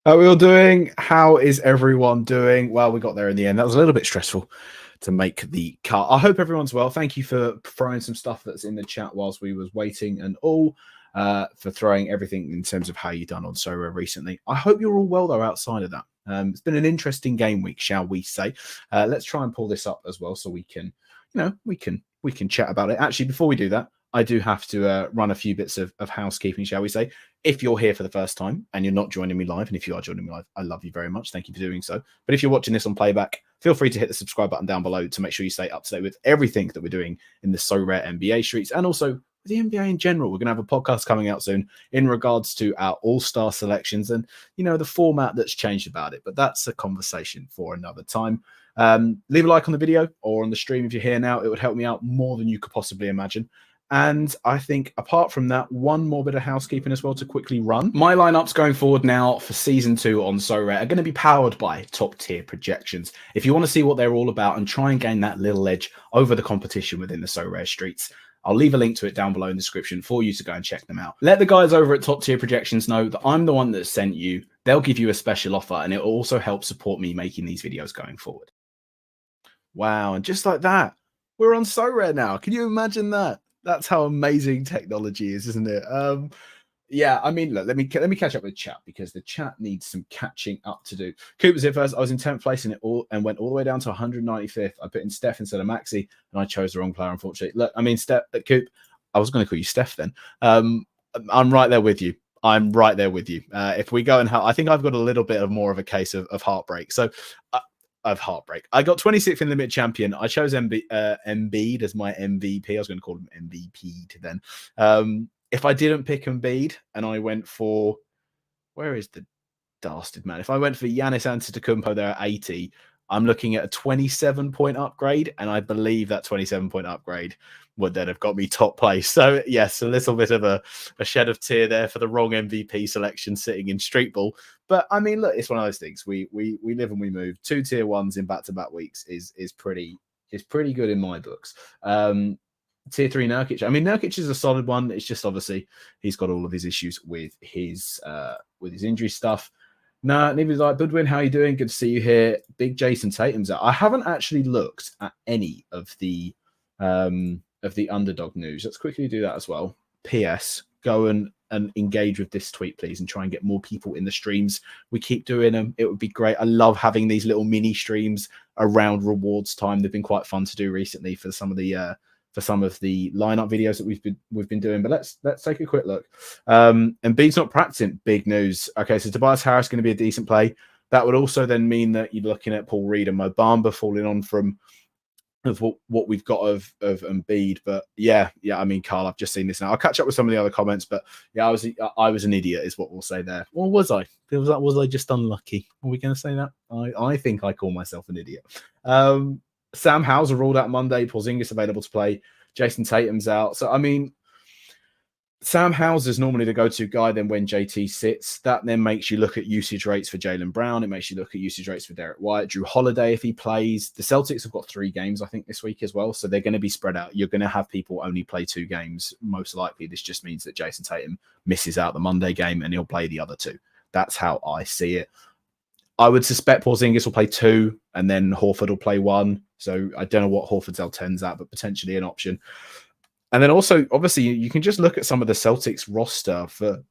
How are we all doing? How is everyone doing? Well, we got there in the end. That was a little bit stressful to make the cut. I hope everyone's well. Thank you for throwing some stuff that's in the chat whilst we was waiting and all for throwing everything in terms of how you done on Sorare recently. I hope you're all well though outside of that. It's been an interesting game week, shall we say? Let's try and pull this up as well so we can, we can chat about it. Actually, before we do that, I do have to run a few bits of housekeeping, shall we say. If you're here for the first time and you're not joining me live, and if you are joining me live, I love you very much. Thank you for doing so. But if you're watching this on playback, feel free to hit the subscribe button down below to make sure you stay up to date with everything that we're doing in the Sorare NBA streets and also the NBA in general. We're going to have a podcast coming out soon in regards to our all-star selections and, the format that's changed about it. But that's a conversation for another time. Leave a like on the video or on the stream if you're here now. It would help me out more than you could possibly imagine. And I think apart from that, one more bit of housekeeping as well to quickly run. My lineups going forward now for season 2 on Sorare are going to be powered by top tier projections. If you want to see what they're all about and try and gain that little edge over the competition within the Sorare streets, I'll leave a link to it down below in the description for you to go and check them out. Let the guys over at Top Tier Projections know that I'm the one that sent you. They'll give you a special offer and it will also help support me making these videos going forward. Wow, and just like that, we're on Sorare now. Can you imagine that? That's how amazing technology is, isn't it? Yeah, I mean, look, let me catch up with chat because the chat needs some catching up to do. Coop was here first. I was in 10th place and went all the way down to 195th. I put in Steph instead of Maxi, and I chose the wrong player, unfortunately. Look, I mean, Coop, I was going to call you Steph then. I'm right there with you. I'm right there with you. If we go and I think I've got a little bit of more of a case of heartbreak. So. Of heartbreak. I got 26th in the mid champion. I chose Embiid as my MVP. I was going to call him MVP to then. If I didn't pick Embiid and I went for, where is the dastard man? If I went for Giannis Antetokounmpo there at 80, I'm looking at a 27-point upgrade, and I believe that 27-point upgrade would then have got me top place. So yes, a little bit of a shed of tear there for the wrong MVP selection sitting in street ball. But I mean, look, it's one of those things. We live and we move. 2 tier 1s in back-to-back weeks is pretty good in my books. Tier 3 Nurkic. I mean, Nurkic is a solid one. It's just obviously he's got all of his issues with his injury stuff. No, neither like Budwin. How are you doing? Good to see you here. Big Jason Tatum's out. I haven't actually looked at any of the underdog news. Let's quickly do that as well. P.S. Go and engage with this tweet, please, and try and get more people in the streams. We keep doing them. It would be great. I love having these little mini streams around rewards time. They've been quite fun to do recently for some of the lineup videos that we've been doing. But let's take a quick look. And Embiid's not practicing. Big news. Okay, so Tobias Harris going to be a decent play. That would also then mean that you're looking at Paul Reed and Mo Bamba falling on from what we've got of Embiid. But yeah, I mean, Carl, I've just seen this now. I'll catch up with some of the other comments, but yeah, I was an idiot is what we'll say there. Or was I? Was I just unlucky? Are we going to say that? I think I call myself an idiot. Sam Hauser ruled out Monday. Porzingis available to play. Jason Tatum's out. So, I mean, Sam Hauser's normally the go-to guy. Then when JT sits, that then makes you look at usage rates for Jaylen Brown. It makes you look at usage rates for Derek White, Drew Holiday if he plays. The Celtics have got 3 games, I think, this week as well. So they're going to be spread out. You're going to have people only play 2 games. Most likely, this just means that Jason Tatum misses out the Monday game and he'll play the other 2. That's how I see it. I would suspect Porzingis will play 2 and then Horford will play 1. So I don't know what Horford's L10's at, but potentially an option. And then also, obviously, you can just look at some of the Celtics roster for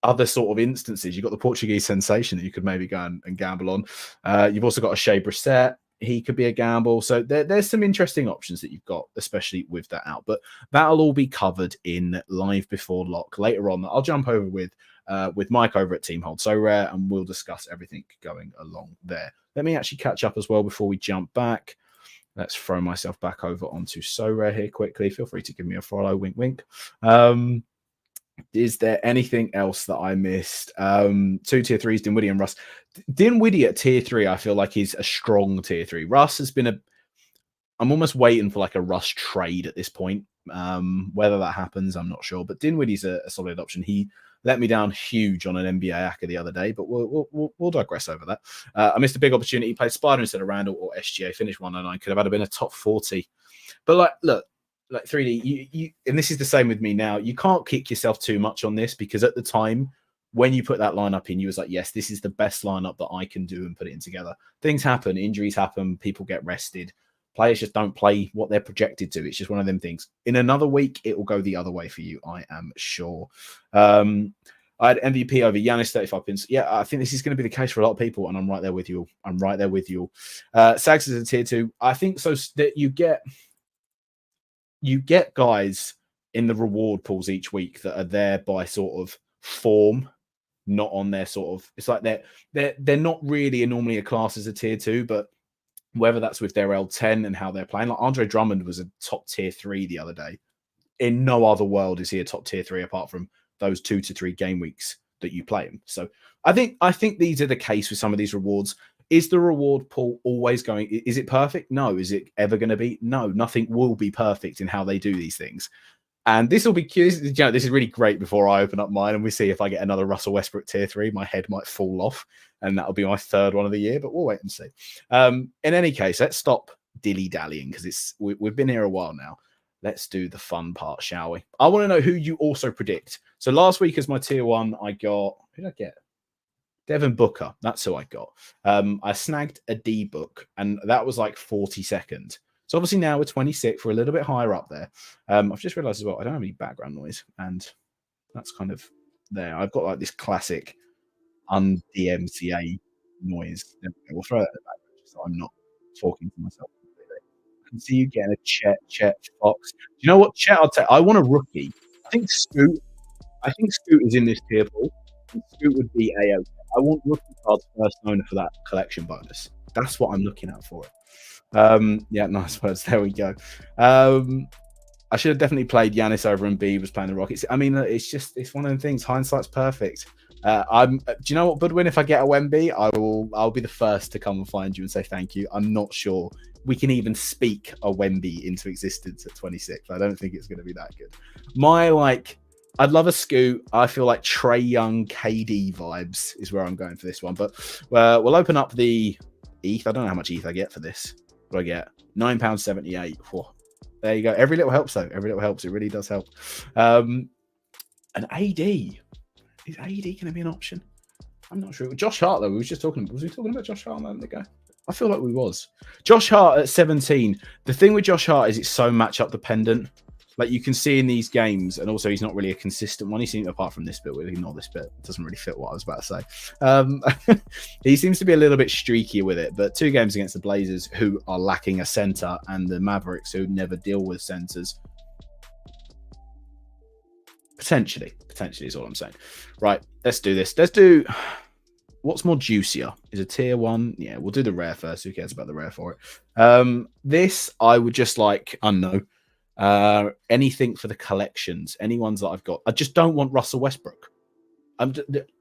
other sort of instances. You've got the Portuguese sensation that you could maybe go and gamble on. You've also got a Shea Brissett. He could be a gamble. So there's some interesting options that you've got, especially with that out. But that'll all be covered in Live Before Lock later on. I'll jump over with Mike over at Team Hold Sorare, and we'll discuss everything going along there. Let me actually catch up as well before we jump back. Let's throw myself back over onto Sorare here quickly. Feel free to give me a follow. Wink, wink. Is there anything else that I missed? 2 tier 3s, Dinwiddie and Russ. Dinwiddie at tier 3, I feel like he's a strong tier 3. Russ has been I'm almost waiting for like a Russ trade at this point. Whether that happens, I'm not sure. But Dinwiddie's a solid option. He let me down huge on an NBA ACCA the other day, but we'll digress over that. I missed a big opportunity. He played Spider instead of Randall or SGA. Finished 109. Could have been a top 40. But look, 3D, you and this is the same with me now. You can't kick yourself too much on this because at the time when you put that lineup in, you was like, yes, this is the best lineup that I can do and put it in together. Things happen, injuries happen, people get rested. Players just don't play what they're projected to. It's just one of them things. In another week, it will go the other way for you, I am sure. I had MVP over Giannis 35 pins. Yeah, I think this is going to be the case for a lot of people, and I'm right there with you. I'm right there with you. Sags is a tier 2. I think so that you get guys in the reward pools each week that are there by sort of form, not on their sort of. It's like they're not really normally a class as a tier 2, but whether that's with their L10 and how they're playing. Like Andre Drummond was a top tier 3 the other day. In no other world is he a top tier 3 apart from those 2 to 3 game weeks that you play him. So I think these are the case with some of these rewards. Is the reward pool always going? Is it perfect? No. Is it ever going to be? No. Nothing will be perfect in how they do these things. And this will be curious. You know, this is really great before I open up mine and we see if I get another Russell Westbrook tier 3. My head might fall off and that'll be my 3rd one of the year, but we'll wait and see. In any case, let's stop dilly-dallying because we've been here a while now. Let's do the fun part, shall we? I want to know who you also predict. So last week as my tier 1, I got... Who did I get? Devin Booker. That's who I got. I snagged a D book, and that was like 42nd. So obviously now we're 26th. We're a little bit higher up there. I've just realized as well, I don't have any background noise, and that's kind of there. I've got like this classic un-DMCA noise. We'll throw that in the background just so I'm not talking to myself. I can see you getting a Chet Fox. Do you know what, Chet? I want a rookie. I think Scoot is in this tier pool. Scoot would be a. I want rookie cards first owner for that collection bonus. That's what I'm looking at for it. Yeah, nice words. There we go. I should have definitely played Giannis over Embiid was playing the Rockets. I mean, it's one of the things. Hindsight's perfect. Do you know what, Budwin? If I get a Wemby, I'll be the first to come and find you and say thank you. I'm not sure we can even speak a Wemby into existence at 26. I don't think it's going to be that good. I'd love a Scoot. I feel like Trae Young, KD vibes is where I'm going for this one. But we'll open up the ETH. I don't know how much ETH I get for this. What do I get? £9.78. Whoa. There you go. Every little helps, though. Every little helps. It really does help. An AD. Is AD going to be an option? I'm not sure. Josh Hart, though. Was we talking about Josh Hart a moment ago? I feel like we was. Josh Hart at 17. The thing with Josh Hart is it's so matchup dependent. Like you can see in these games, and also he's not really a consistent one. He seems, apart from this bit, we'll ignore this bit. It doesn't really fit what I was about to say. He seems to be a little bit streaky with it, but 2 games against the Blazers, who are lacking a center, and the Mavericks, who never deal with centers. Potentially is all I'm saying. Right, let's do this. Let's do what's more juicier. Is a tier 1? Yeah, we'll do the rare first. Who cares about the rare for it? This I would just like unknown. Anything for the collections, any ones that I've got. I just don't want Russell Westbrook. I'm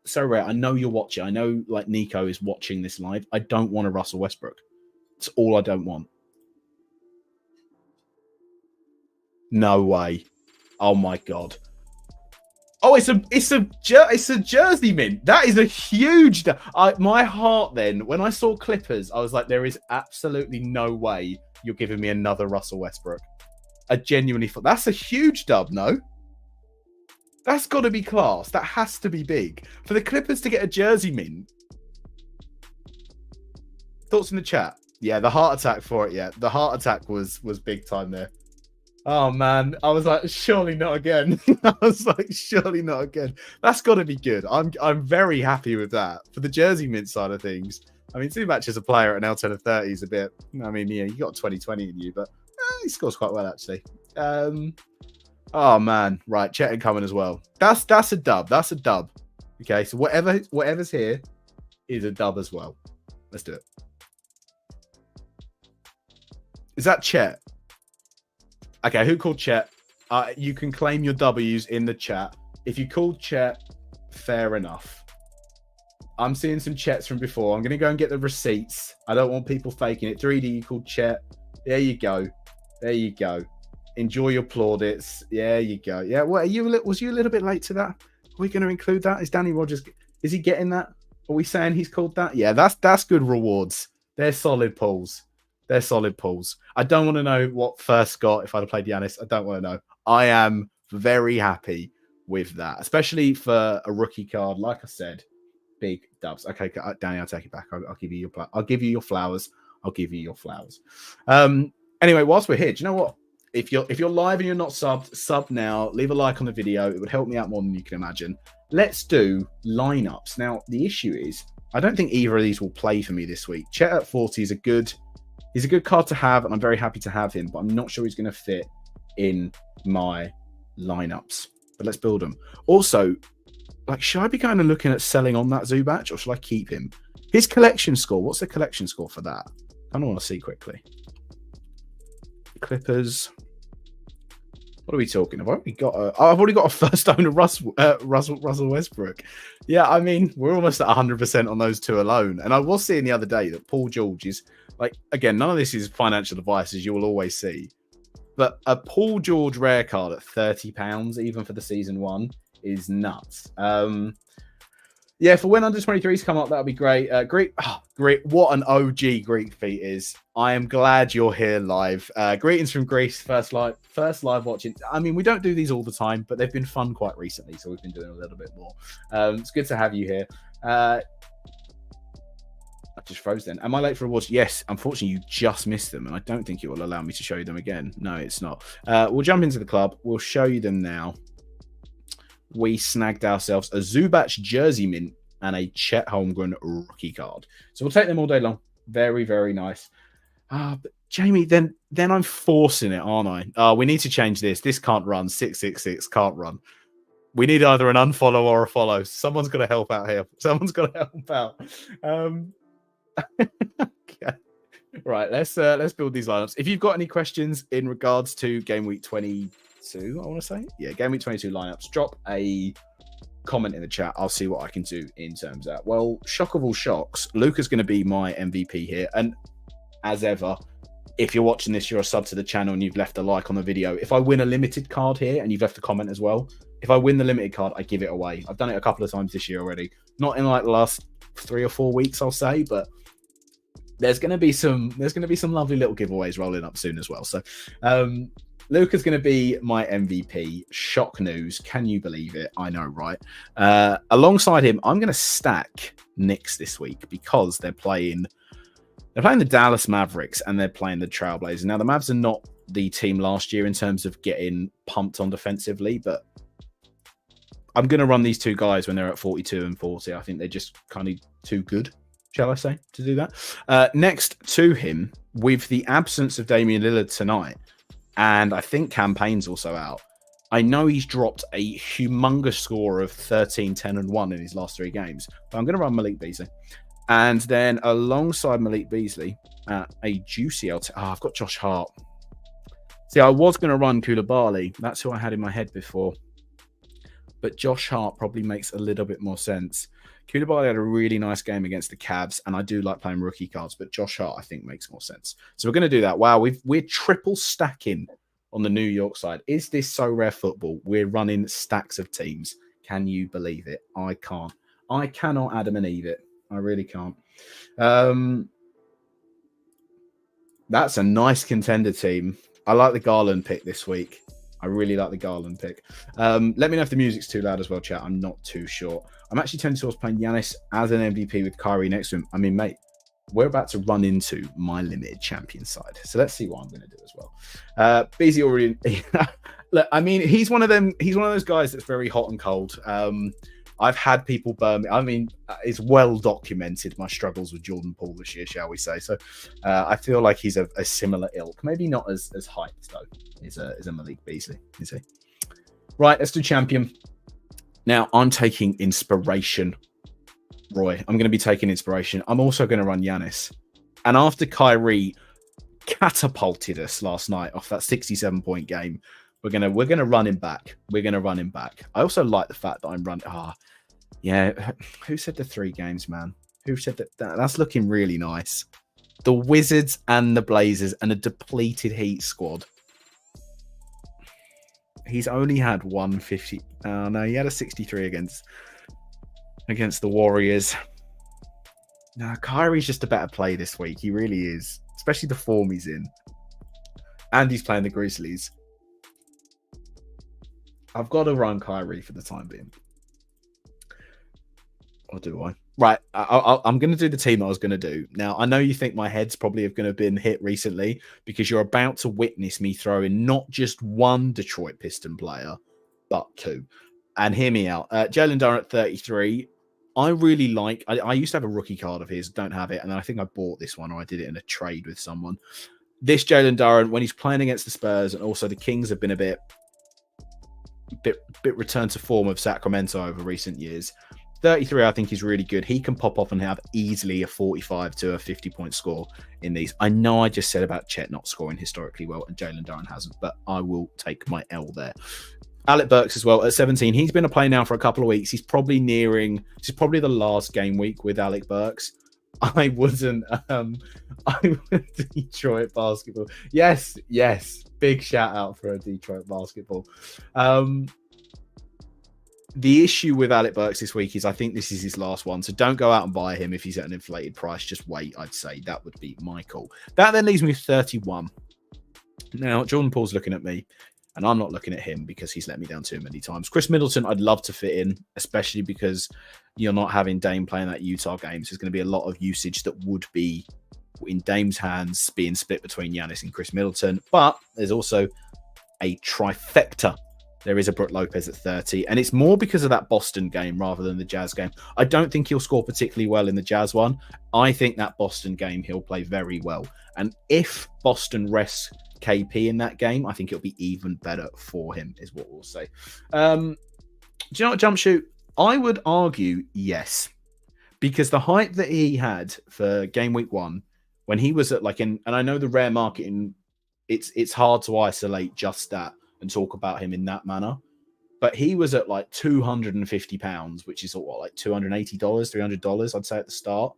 so rare. I know you're watching. I know like Nico is watching this live. I don't want a Russell Westbrook. It's all I don't want. No way. Oh my god. Oh, it's a jersey mint. That is a huge. My heart then when I saw Clippers, I was like, there is absolutely no way you're giving me another Russell Westbrook. I genuinely thought that's a huge dub. No, that's got to be class. That has to be big for the Clippers to get a jersey mint. Thoughts in the chat? Yeah, the heart attack for it. Yeah, the heart attack was big time there. Oh man, I was like, surely not again. I was like, surely not again. That's got to be good. I'm very happy with that for the jersey mint side of things. I mean, too much as a player at an L10 of 30 is a bit. I mean, yeah, you got 2020 in you, but he scores quite well actually. Oh man, right, Chet incoming as well. That's a dub. That's a dub. Okay, so whatever's here is a dub as well. Let's do it. Is that Chet? Okay, who called Chet? You can claim your W's in the chat. If you called Chet, fair enough. I'm seeing some Chets from before. I'm going to go and get the receipts. I don't want people faking it. 3D, you called Chet. There you go. There you go. Enjoy your plaudits. There you go. Yeah, what was you a little bit late to that? Are we going to include that? Is Danny Rogers, is he getting that? Are we saying he's called that? Yeah, that's good rewards. They're solid pulls. They're solid pulls. I don't want to know what first got if I'd have played Giannis. I don't want to know. I am very happy with that, especially for a rookie card. Like I said, big dubs. Okay, Danny, I'll take it back. I'll give you your I'll give you your flowers. I'll give you your flowers. Anyway, whilst we're here, do you know what? If you're live and you're not subbed, sub now. Leave a like on the video. It would help me out more than you can imagine. Let's do lineups. Now, the issue is I don't think either of these will play for me this week. Chet at 40 is a good card to have, and I'm very happy to have him, but I'm not sure he's going to fit in my lineups. But let's build them. Also, like, should I be going and looking at selling on that Zubac, or should I keep him? His collection score. What's the collection score for that? I don't want to see quickly. Clippers. What are we talking? I've already got a first owner, Russell Westbrook. Yeah, I mean, we're almost at 100% on those two alone. And I was seeing the other day that Paul George is, like, again, none of this is financial advice, as you will always see. But a Paul George rare card at £30, even for the season one, is nuts. Yeah, for when under 23s come up, that would be great. Greek, great. What an OG Greek feat is. I am glad you're here live. Greetings from Greece, first live watching. I mean, we don't do these all the time, but they've been fun quite recently, so we've been doing a little bit more. It's good to have you here. I just froze then. Am I late for awards? Yes. Unfortunately, you just missed them, and I don't think it will allow me to show you them again. No, it's not. We'll jump into the club. We'll show you them now. We snagged ourselves a Zubac jersey mint and a Chet Holmgren rookie card. So we'll take them all day long. Very, very nice. But Jamie, then I'm forcing it, aren't I? We need to change this. This can't run. 666 can't run. We need either an unfollow or a follow. Someone's got to help out here. Someone's got to help out. Okay. Right, let's build these lineups. If you've got any questions in regards to game week 22, I want to say, yeah, game week 22 lineups, drop a comment in the chat. I'll see what I can do in terms of that. Well, shock of all shocks, Luca's going to be my MVP here, and as ever, if you're watching this, you're a sub to the channel and you've left a like on the video. If I win a limited card here and you've left a comment as well, if I win the limited card, I give it away. I've done it a couple of times this year already. Not in like the last 3 or 4 weeks, I'll say, but there's going to be some lovely little giveaways rolling up soon as well. So Luca's going to be my MVP. Shock news. Can you believe it? I know, right? Alongside him, I'm going to stack Knicks this week because they're playing the Dallas Mavericks and they're playing the Trailblazers. Now, the Mavs are not the team last year in terms of getting pumped on defensively, but I'm going to run these two guys when they're at 42 and 40. I think they're just kind of too good, shall I say, to do that. Next to him, with the absence of Damian Lillard tonight, and I think Campaign's also out, I know he's dropped a humongous score of 13, 10, and 1 in his last 3 games, but I'm going to run Malik Beasley. And then alongside Malik Beasley, a juicy LT. I've got Josh Hart. See, I was going to run Koulibaly. That's who I had in my head before. But Josh Hart probably makes a little bit more sense. Koulibaly had a really nice game against the Cavs, and I do like playing rookie cards, but Josh Hart, I think, makes more sense. So we're going to do that. Wow, we're triple stacking on the New York side. Is this so rare football? We're running stacks of teams. Can you believe it? I can't. I cannot Adam and Eve it. I really can't. That's a nice contender team. I like the Garland pick this week. I really like the Garland pick. Let me know if the music's too loud as well, chat. I'm not too sure. I'm actually tending towards playing Giannis as an MVP with Kyrie next to him. I mean, mate, we're about to run into my limited champion side. So let's see what I'm going to do as well. BZ already... Look, I mean, he's one of those guys that's very hot and cold. I've had people burn me. I mean, it's well documented, my struggles with Jordan Poole this year, shall we say. So I feel like he's a similar ilk. Maybe not as hyped, though, is a Malik Beasley, is he? Right, let's do champion. Now, I'm taking inspiration, Roy. I'm going to be taking inspiration. I'm also going to run Giannis. And after Kyrie catapulted us last night off that 67-point game, we're gonna run him back. We're gonna run him back. I also like the fact that I'm running. Yeah. Who said the 3 games, man? Who said that? That's looking really nice. The Wizards and the Blazers and a depleted Heat squad. He's only had 150. Oh no, he had a 63 against the Warriors. No, Kyrie's just a better play this week. He really is, especially the form he's in, and he's playing the Grizzlies. I've got to run Kyrie for the time being. Or do I? Right, I'm going to do the team I was going to do. Now, I know you think my head's probably going to have been hit recently because you're about to witness me throw in not just one Detroit Piston player, but two. And hear me out. Jalen Duren at 33. I really like... I used to have a rookie card of his. Don't have it. And then I think I bought this one or I did it in a trade with someone. This Jalen Duren, when he's playing against the Spurs, and also the Kings have been a bit return to form of Sacramento over recent years. 33, I think, is really good. He can pop off and have easily a 45 to a 50-point score in these. I know I just said about Chet not scoring historically well, and Jalen Duren hasn't, but I will take my L there. Alec Burks as well at 17. He's been a play now for a couple of weeks. He's probably nearing... This is probably the last game week with Alec Burks. I wouldn't... Detroit basketball. Yes. Big shout out for a Detroit basketball. The issue with Alec Burks this week is I think this is his last one. So don't go out and buy him if he's at an inflated price. Just wait, I'd say. That would be my call. That then leaves me with 31. Now, Jordan Poole's looking at me, and I'm not looking at him because he's let me down too many times. Chris Middleton, I'd love to fit in, especially because you're not having Dame playing that Utah game. So there's going to be a lot of usage that would be in Dame's hands being split between Giannis and Chris Middleton. But there's also a trifecta. There is a Brook Lopez at 30, and it's more because of that Boston game rather than the Jazz game. I don't think he'll score particularly well in the Jazz one. I think that Boston game he'll play very well. And if Boston rests KP in that game, I think it'll be even better for him, is what we'll say. Do you know what, Jump Shoot? I would argue yes, because the hype that he had for game week 1, when he was at and I know the rare market, it's hard to isolate just that and talk about him in that manner, but he was at like £250, which is what, like $280, $300, I'd say at the start.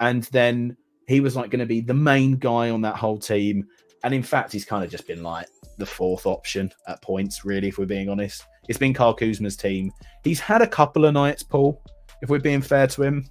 And then he was like going to be the main guy on that whole team. And in fact, he's kind of just been like the fourth option at points, really, if we're being honest. It's been Kyle Kuzma's team. He's had a couple of nights, Paul, if we're being fair to him.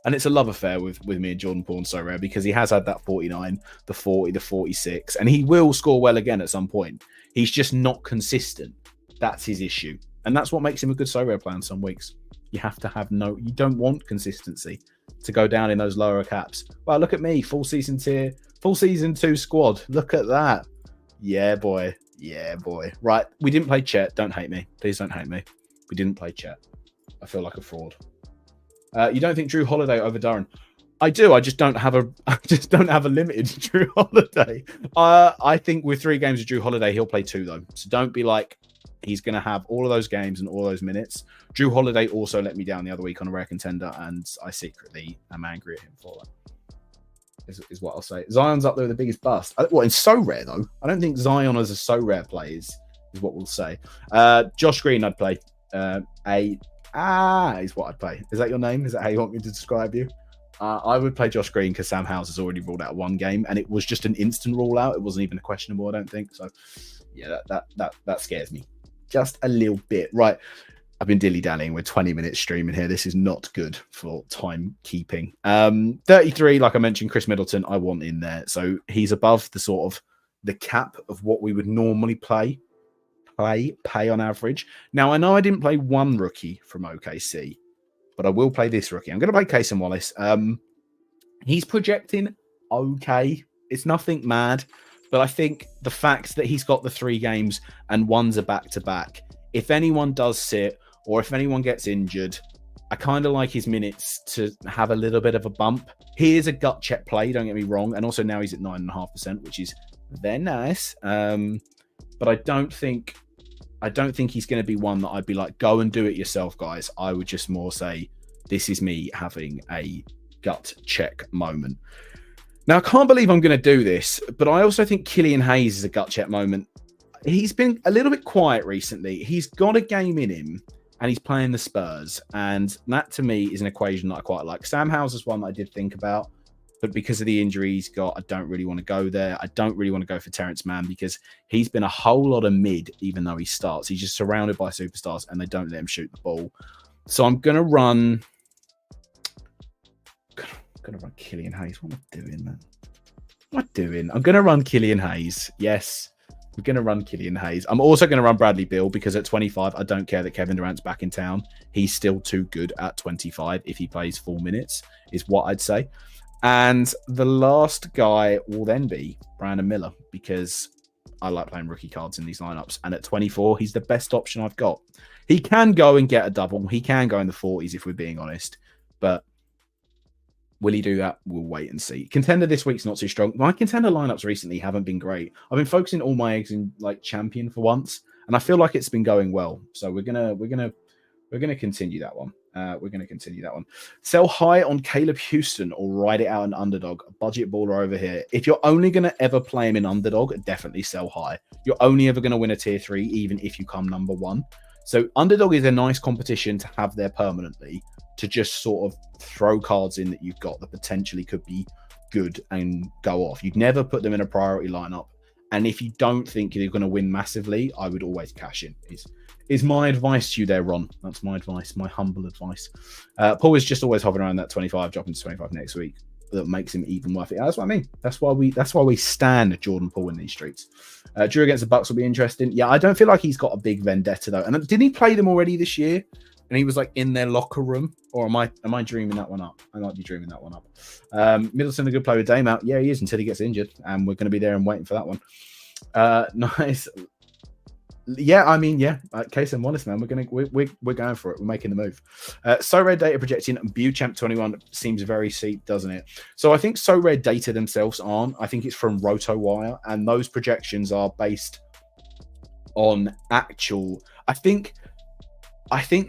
And it's a love affair with me and Jordan Poole and Sorare, because he has had that 49, the 40, the 46, and he will score well again at some point. He's just not consistent. That's his issue. And that's what makes him a good Sorare player in some weeks. You have to have you don't want consistency to go down in those lower caps. Well, look at me, full season tier, full season 2 squad. Look at that. Yeah, boy. Yeah, boy. Right. We didn't play Chet. Don't hate me. Please don't hate me. We didn't play Chet. I feel like a fraud. You don't think Drew Holiday over Duren? I do. I just don't have a limited Drew Holiday. I think with 3 games of Drew Holiday, he'll play 2 though. So don't be like he's going to have all of those games and all those minutes. Drew Holiday also let me down the other week on a rare contender, and I secretly am angry at him for that. Is what I'll say. Zion's up there with the biggest bust. Well, in so rare though. I don't think Zion as a so rare play is what we'll say. Josh Green, I'd play. Is what I'd play. Is that your name? Is that how you want me to describe you? I would play Josh Green because Sam Howes has already ruled out 1 game, and it was just an instant rule out. It wasn't even a questionable, I don't think. So, yeah, that scares me just a little bit. Right, I've been dilly-dallying. We're 20 minutes streaming here. This is not good for timekeeping. 33, like I mentioned, Chris Middleton, I want in there. So he's above the sort of the cap of what we would normally pay on average. Now, I know I didn't play 1 rookie from OKC, but I will play this rookie. I'm going to play Cason Wallace. He's projecting okay. It's nothing mad, but I think the fact that he's got the 3 games and 1's a back-to-back, if anyone does sit or if anyone gets injured, I kind of like his minutes to have a little bit of a bump. He is a gut check play, don't get me wrong, and also now he's at 9.5%, which is very nice. But I don't think he's going to be one that I'd be like, go and do it yourself, guys. I would just more say, this is me having a gut check moment. Now, I can't believe I'm going to do this, but I also think Killian Hayes is a gut check moment. He's been a little bit quiet recently. He's got a game in him, and he's playing the Spurs. And that, to me, is an equation that I quite like. Sam Howes is one that I did think about, but because of the injury he's got, I don't really want to go there. I don't really want to go for Terrence Mann because he's been a whole lot of mid, even though he starts. He's just surrounded by superstars, and they don't let him shoot the ball. So I'm going to run... Killian Hayes. What am I doing, man? What am I doing? I'm going to run Killian Hayes. Yes. We're going to run Killian Hayes. I'm also going to run Bradley Beal because at 25, I don't care that Kevin Durant's back in town. He's still too good at 25 if he plays 4 minutes, is what I'd say. And the last guy will then be Brandon Miller because I like playing rookie cards in these lineups. And at 24, he's the best option I've got. He can go and get a double. He can go in the 40s if we're being honest. But will he do that? We'll wait and see. Contender this week's not too strong. My contender lineups recently haven't been great. I've been focusing all my eggs in like champion for once, and I feel like it's been going well. So we're gonna continue that one. We're going to continue that one. Sell high on Caleb Houston or ride it out an underdog. A budget baller over here. If you're only going to ever play him in underdog, definitely sell high. You're only ever going to win a tier 3, even if you come number 1. So underdog is a nice competition to have there permanently, to just sort of throw cards in that you've got that potentially could be good and go off. You'd never put them in a priority lineup. And if you don't think you're going to win massively, I would always cash in. Is my advice to you there, Ron. That's my advice, my humble advice. Paul is just always hovering around that 25, dropping to 25 next week. That makes him even worth it. That's what I mean. That's why we stand Jordan Poole in these streets. Drew against the Bucks will be interesting. Yeah, I don't feel like he's got a big vendetta though. And didn't he play them already this year? And he was like in their locker room, or am I dreaming that one up? I might be dreaming that one up. Middleton a good player with Dame out. Yeah, he is until he gets injured, and we're going to be there and waiting for that one. Nice. Yeah, I mean, yeah. Case in honest, man, we're going for it. We're making the move. Sorare data projecting Buchamp 21 seems very steep, doesn't it? So I think Sorare data themselves aren't. I think it's from RotoWire, and those projections are based on actual. I think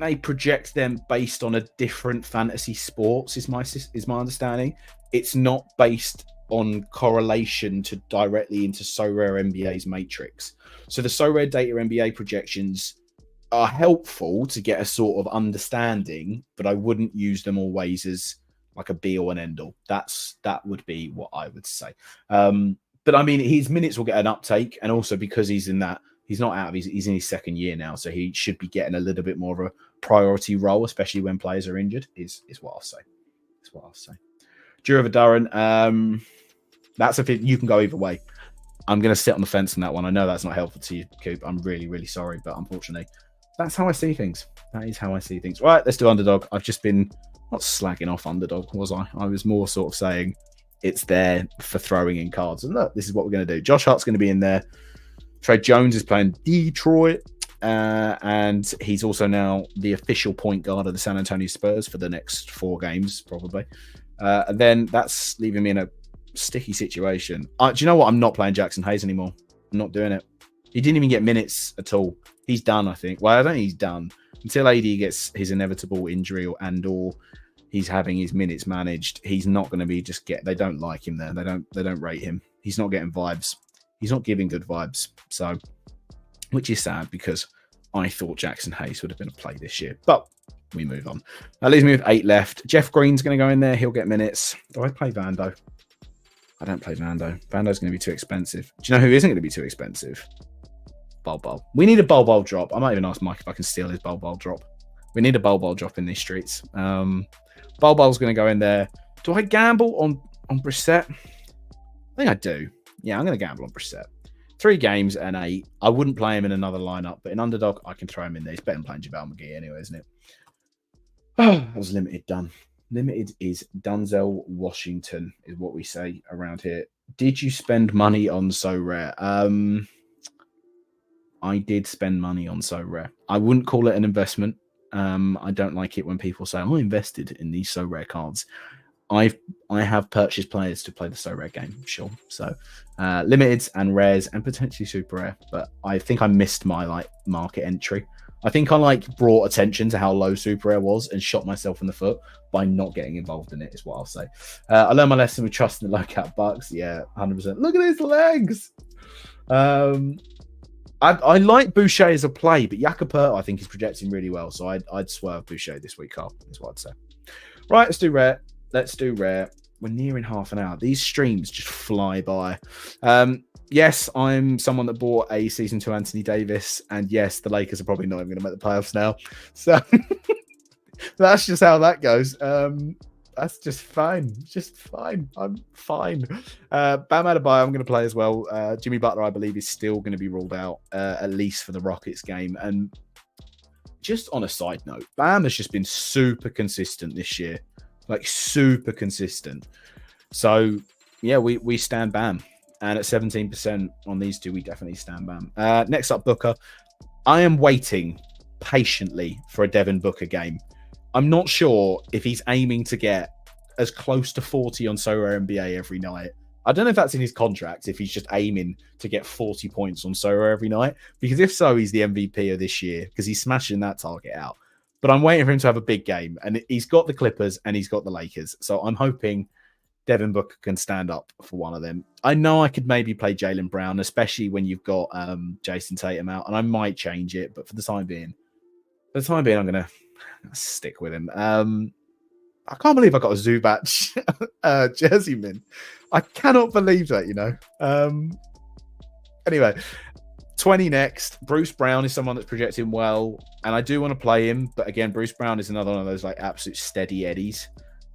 they project them based on a different fantasy sports. Is my understanding. It's not based on correlation to directly into Sorare NBA's matrix. So the Sorare data NBA projections are helpful to get a sort of understanding, but I wouldn't use them always as like a be all and end all. That would be what I would say. But I mean, his minutes will get an uptake, and also because he's not out of he's in his second year now, so he should be getting a little bit more of a priority role, especially when players are injured. Is what I'll say. Is what I'll say. Drew over Durran. That's if you can go either way. I'm going to sit on the fence on that one. I know that's not helpful to you, Coop. I'm really, really sorry, but unfortunately, that's how I see things. That is how I see things. Right, let's do underdog. I've just been not slagging off underdog, was I? I was more sort of saying it's there for throwing in cards. And look, this is what we're going to do. Josh Hart's going to be in there. Trey Jones is playing Detroit, and he's also now the official point guard of the San Antonio Spurs for the next 4 games, probably. And then that's leaving me in a sticky situation. Do you know what? I'm not playing Jackson Hayes anymore. I'm not doing it. He didn't even get minutes at all. He's done, I think. Well, I don't think he's done until AD gets his inevitable injury or he's having his minutes managed. He's not going to be they don't like him there. They don't rate him. He's not getting vibes. He's not giving good vibes. So, which is sad because I thought Jackson Hayes would have been a play this year, but we move on. That leaves me with 8 left. Jeff Green's going to go in there. He'll get minutes. Do I play Vando? I don't play Vando. Vando's going to be too expensive. Do you know who isn't going to be too expensive? Bol. We need a Bol drop. I might even ask Mike if I can steal his Bol drop. We need a Bol drop in these streets. Bol's going to go in there. Do I gamble on Brissett? I think I do. Yeah, I'm going to gamble on Brissett. 3 games and 8. I wouldn't play him in another lineup, but in underdog, I can throw him in there. He's better than playing JaVale McGee anyway, isn't it? Oh, that was limited done. Limited is Denzel Washington, is what we say around here. Did you spend money on Sorare? I did spend money on Sorare. I wouldn't call it an investment. I don't like it when people say, I invested in these Sorare cards. I have purchased players to play the Sorare game, sure. So limiteds and rares and potentially super rare, but I think I missed my market entry. I think I brought attention to how low super rare was and shot myself in the foot by not getting involved in it, is what I'll say. I learned my lesson with trusting the low cap bucks. Yeah, 100%. Look at his legs. I like Boucher as a play, but Jakapert I think is projecting really well, so I'd swerve Boucher this week, Carl, is what I'd say. Right, let's do rare. We're nearing half an hour. These streams just fly by. Yes, I'm someone that bought a season 2 Anthony Davis, and yes, the Lakers are probably not even going to make the playoffs now. So that's just how that goes. That's just fine. Just fine. I'm fine. Bam Adebayo, I'm going to play as well. Jimmy Butler, I believe, is still going to be ruled out, at least for the Rockets game. And just on a side note, Bam has just been super consistent this year. Like, super consistent. So, yeah, we stand Bam. And at 17% on these two, we definitely stand Bam. Next up, Booker. I am waiting patiently for a Devin Booker game. I'm not sure if he's aiming to get as close to 40 on Sorare NBA every night. I don't know if that's in his contract, if he's just aiming to get 40 points on Sorare every night. Because if so, he's the MVP of this year because he's smashing that target out. But I'm waiting for him to have a big game. And he's got the Clippers and he's got the Lakers. So I'm hoping Devin Booker can stand up for one of them. I know I could maybe play Jaylen Brown, especially when you've got Jason Tatum out. And I might change it. But for the time being, I'm going to stick with him. I can't believe I got a Zubac jersey min. I cannot believe that, you know. Anyway, 20 next. Bruce Brown is someone that's projecting well, and I do want to play him. But again, Bruce Brown is another one of those like absolute steady eddies.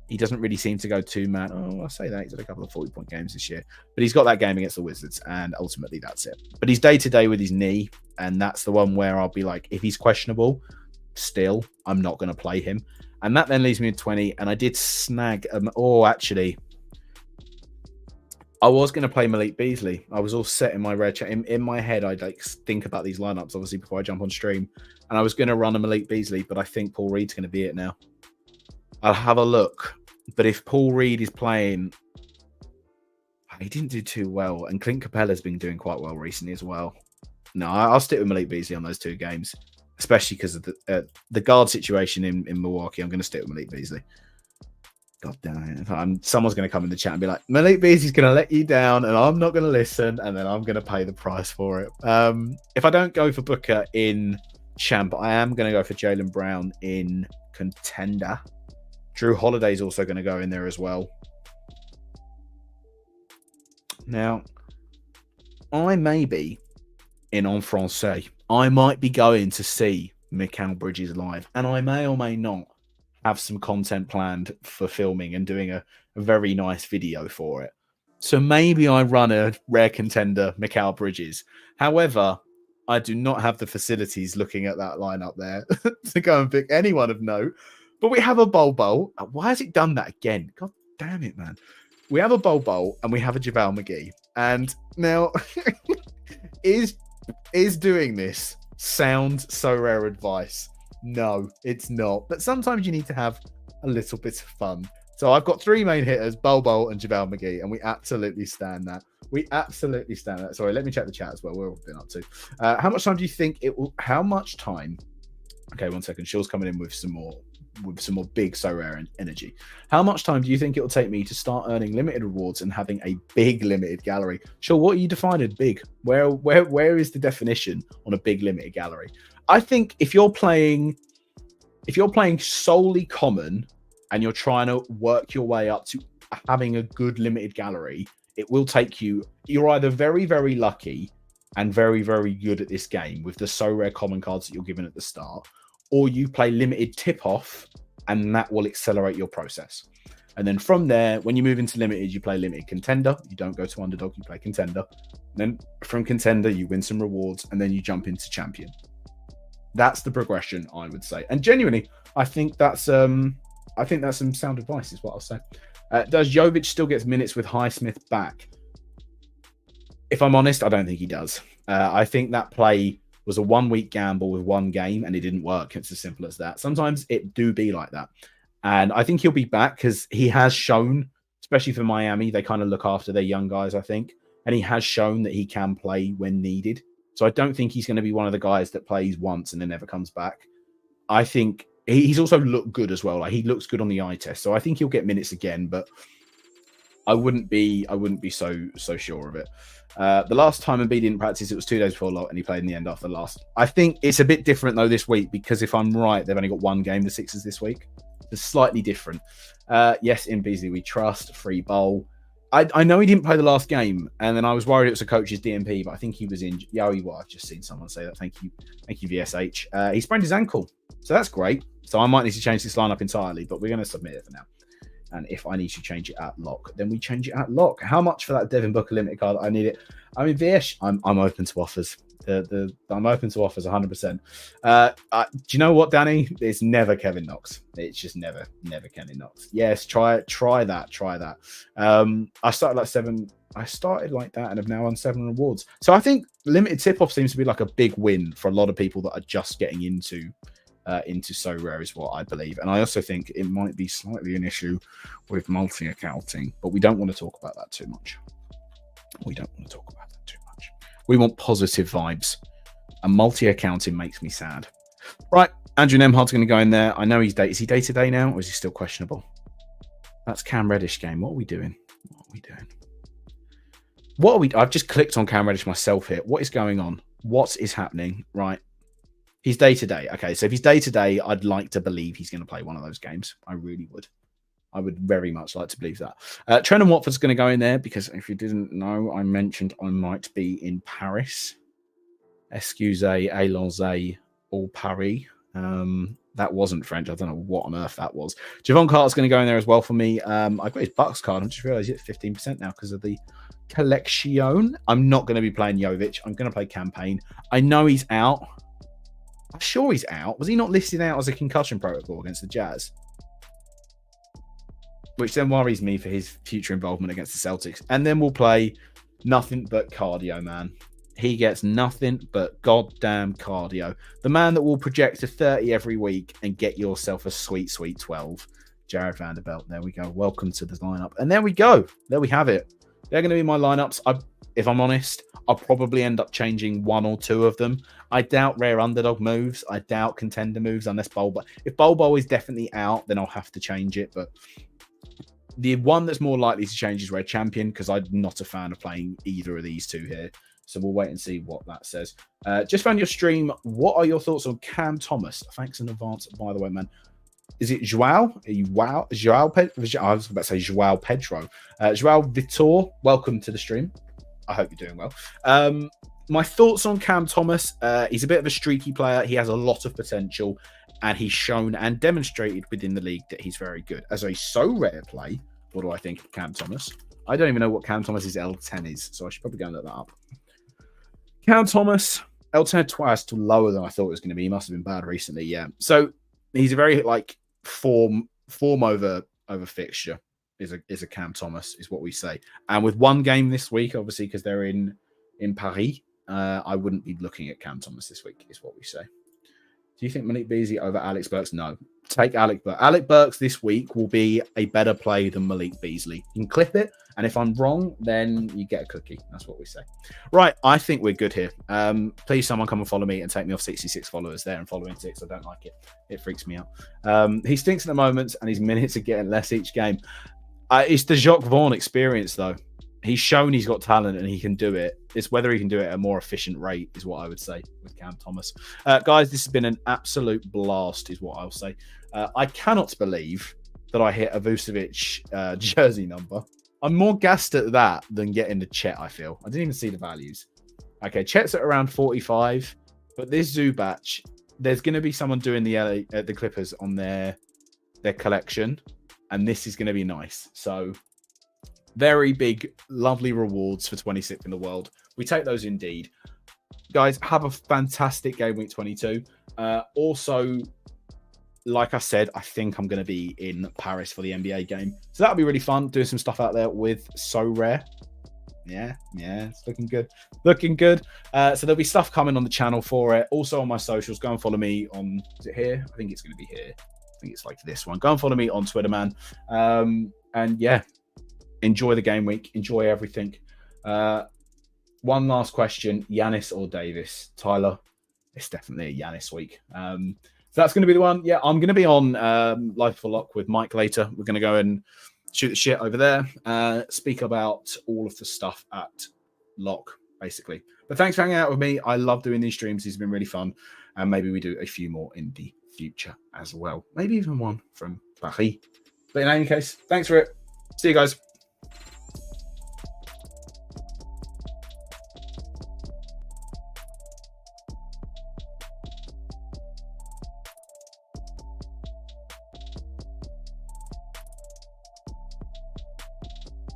He doesn't really seem to go too mad. Oh, I'll say that. He's had a couple of 40-point games this year. But he's got that game against the Wizards, and ultimately that's it. But he's day-to-day with his knee, and that's the one where I'll be like, if he's questionable, still, I'm not going to play him. And that then leaves me at 20. And I did snag... actually, I was going to play Malik Beasley. I was all set in my red chat. In my head, I'd like think about these lineups, obviously, before I jump on stream. And I was going to run a Malik Beasley, but I think Paul Reed's going to be it now. I'll have a look. But if Paul Reed is playing... He didn't do too well. And Clint Capella's been doing quite well recently as well. No, I'll stick with Malik Beasley on those two games. Especially because of the guard situation in Milwaukee. I'm going to stick with Malik Beasley. God damn it. Someone's going to come in the chat and be like, Malik Beasley's going to let you down and I'm not going to listen and then I'm going to pay the price for it. If I don't go for Booker in champ, I am going to go for Jaylen Brown in contender. Drew Holiday's also going to go in there as well. Now, I may be in En Francais. I might be going to see Mikal Bridges live, and I may or may not have some content planned for filming and doing a very nice video for it. So maybe I run a rare contender Mikal Bridges. However, I do not have the facilities looking at that lineup there to go and pick anyone of note. But we have a Bol. Why has it done that again? God damn it, man. We have a Bol and we have a JaVale McGee. And now, is doing this sound Sorare advice? No, it's not. But sometimes you need to have a little bit of fun. So I've got three main hitters, Bol and JaVale McGee, and we absolutely stand that. Sorry, let me check the chat as well. We're all been up to. How much time do you think it will? How much time? Okay, 1 second. Shaw's coming in with some more big Sorare energy. How much time do you think it will take me to start earning limited rewards and having a big limited gallery? Sure, what are you defining big? Where is the definition on a big limited gallery? I think if you're playing solely common and you're trying to work your way up to having a good limited gallery, it will take you. You're either very, very lucky and very, very good at this game with the Sorare common cards that you're given at the start, or you play limited tip-off, and that will accelerate your process. And then from there, when you move into limited, you play limited contender. You don't go to underdog, you play contender. And then from contender, you win some rewards, and then you jump into champion. That's the progression, I would say. And genuinely, I think that's some sound advice, is what I'll say. Does Jovic still get minutes with Highsmith back? If I'm honest, I don't think he does. I think that play was a 1 week gamble with one game and it didn't work. It's as simple as that. Sometimes it do be like that. And I think he'll be back because he has shown, especially for Miami, they kind of look after their young guys, I think. And he has shown that he can play when needed. So I don't think he's going to be one of the guys that plays once and then never comes back. I think he's also looked good as well. Like, he looks good on the eye test. So I think he'll get minutes again, but I wouldn't be so sure of it. The last time Embiid didn't practice, it was 2 days before lock, and he played in the end after the last. I think it's a bit different though this week because if I'm right, they've only got one game, the Sixers this week. It's slightly different. Yes, in Beasley we trust. Free bowl. I know he didn't play the last game, and then I was worried it was a coach's DMP, but I think he was in. Yeah, he was. I've just seen someone say that. Thank you, VSH. He sprained his ankle, so that's great. So I might need to change this lineup entirely, but we're going to submit it for now. And if I need to change it at lock, then we change it at lock. How much for that Devin Booker limited card? I need it. I mean, Vish, I'm open to offers. I'm open to offers 100%. Do you know what, Danny? It's never Kevin Knox. It's just never Kevin Knox. Yes, try that. I started like 7. I started like that and have now won 7 rewards. So I think limited tip-off seems to be like a big win for a lot of people that are just getting into Sorare is what I believe. And I also think it might be slightly an issue with multi-accounting, but we don't want to talk about that too much. We want positive vibes, and multi-accounting makes me sad. Right, Andrew Nemhard's going to go in there. I know he's day. Is he day to day now, or is he still questionable? That's Cam Reddish game. What are we doing? I've just clicked on Cam Reddish myself here. What is going on? What is happening? Right. He's day to day. Okay, so if he's day to day, I'd like to believe he's going to play one of those games. I really would. I would very much like to believe that. Trenton Watford's going to go in there because if you didn't know, I mentioned I might be in Paris. Excusez, allons-y, au Paris. That wasn't French. I don't know what on earth that was. Javon Carter's going to go in there as well for me. I've got his Bucks card. I just realised it's 15% now because of the collection. I'm not going to be playing Jovic. I'm going to play Campaign. I know he's out. I'm sure he's out. Was he not listed out as a concussion protocol against the Jazz? Which then worries me for his future involvement against the Celtics. And then we'll play nothing but cardio, man. He gets nothing but goddamn cardio. The man that will project to 30 every week and get yourself a sweet, sweet 12. Jared Vanderbilt. There we go. Welcome to the lineup. And there we go. There we have it. They're going to be my lineups. If I'm honest, I'll probably end up changing 1 or 2 of them. I doubt rare underdog moves. I doubt contender moves unless Bulbo. If Bulbo is definitely out, then I'll have to change it. But the one that's more likely to change is Red Champion because I'm not a fan of playing either of these two here. So we'll wait and see what that says. Just found your stream. What are your thoughts on Cam Thomas? Thanks in advance, by the way, man. Is it Joao? Joao I was about to say Joao Pedro. Joao Vitor, welcome to the stream. I hope you're doing well. My thoughts on Cam Thomas. He's a bit of a streaky player. He has a lot of potential, and he's shown and demonstrated within the league that he's very good. As a Sorare play, what do I think of Cam Thomas? I don't even know what Cam Thomas's L10 is, so I should probably go and look that up. Cam Thomas, L10 twice to lower than I thought it was going to be. He must have been bad recently, yeah. So he's a very form over fixture is a Cam Thomas is what we say. And with one game this week, obviously because they're in Paris, I wouldn't be looking at Cam Thomas this week is what we say. Do you think Malik Beasley over Alex Burks? No. Take Alec Burks. Alec Burks this week will be a better play than Malik Beasley. You can clip it, and if I'm wrong, then you get a cookie. That's what we say. Right, I think we're good here. Please, someone come and follow me and take me off 66 followers there and following 6. I don't like it. It freaks me out. He stinks at the moment, and his minutes are getting less each game. It's the Jacques Vaughn experience, though. He's shown he's got talent and he can do it. It's whether he can do it at a more efficient rate is what I would say with Cam Thomas. Guys, this has been an absolute blast is what I'll say. I cannot believe that I hit a Vucevic jersey number. I'm more gassed at that than getting the Chet, I feel. I didn't even see the values. Okay, Chet's at around 45, but this Zubac, there's going to be someone doing the Clippers on their collection, and this is going to be nice. So very big, lovely rewards for 26th in the world. We take those indeed. Guys, have a fantastic game week 22. Also, like I said, I think I'm going to be in Paris for the NBA game. So that'll be really fun, doing some stuff out there with Sorare. Yeah, it's looking good. So there'll be stuff coming on the channel for it. Also on my socials, go and follow me on, is it here? I think it's going to be here. I think it's like this one. Go and follow me on Twitter, man. And yeah, enjoy the game week. Enjoy everything. One last question, Giannis or Davis? Tyler, it's definitely a Giannis week. So that's going to be the one. Yeah, I'm going to be on Life for Lock with Mike later. We're going to go and shoot the shit over there. Speak about all of the stuff at Lock, basically. But thanks for hanging out with me. I love doing these streams. These have been really fun. And maybe we do a few more in the future as well. Maybe even one from Paris. But in any case, thanks for it. See you guys.